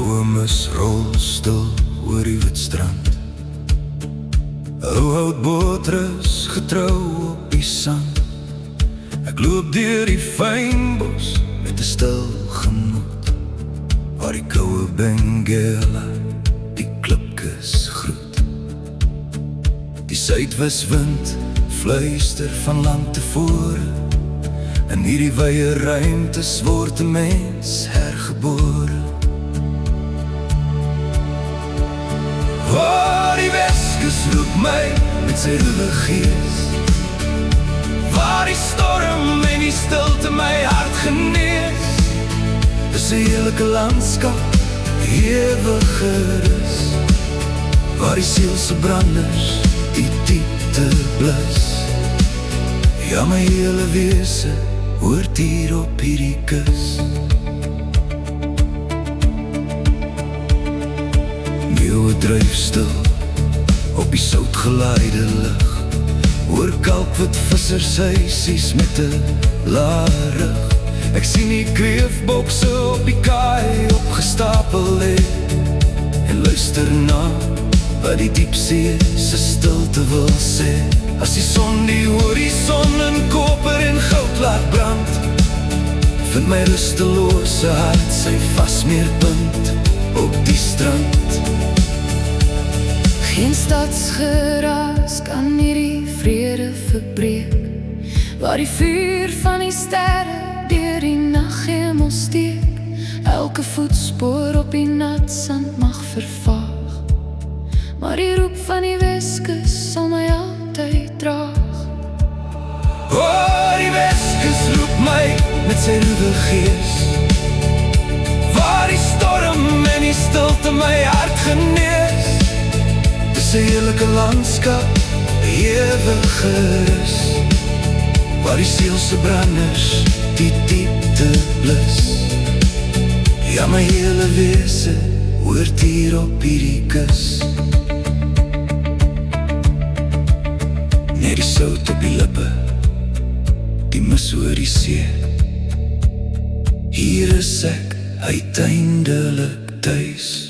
Goue mis rol stil oor die witstrand. Ou houtboot rus getrou op die sand. Ek loop deur die fynbos met 'n stil gemoed, waar die koue Benguela die klipkes groet. Die suidweswind fluister van lang tevore, in hierdie wye ruimtes word 'n mens hergebore. Waar die Weskus roep my met sy ruwe gees, waar die storm en die stilte my hart genees. Dis 'n heerlike landskap, ewige rus, waar die sielse branders die diepte blus. Ja, my hele wese hoort hier op hierdie kus. Meeuwe dryf stil op die soutgeleide lug, oor kalkwit vissershuisies met 'n lae rug. Ek sien die kreefbokse op die kaai opgestapel lê, en luister na wat die diepsee se stilte wil sê. As die son die horison in koper en goud laat brand, vind my rustelose hart sy vasmeerpunt op die strand. Geen stadsgeraas kan hierdie vrede verbreek, waar die vuur van die sterre deur die naghemel steek. Elke voetspoor op die nat sand mag vervaag, maar die roep van die Weskus sal my altyd draag. Oh, die Weskus roep my met sy ruwe gees, waar die storm en die stilte my hart genees. Dis 'n heerlike landskap, ewige rus, waar die sielse branders die diepte blus. Ja, my hele wese hoort hier op hierdie kus. Net die sout op die lippe, die mis oor die see. Hier is ek uiteindelik tuis.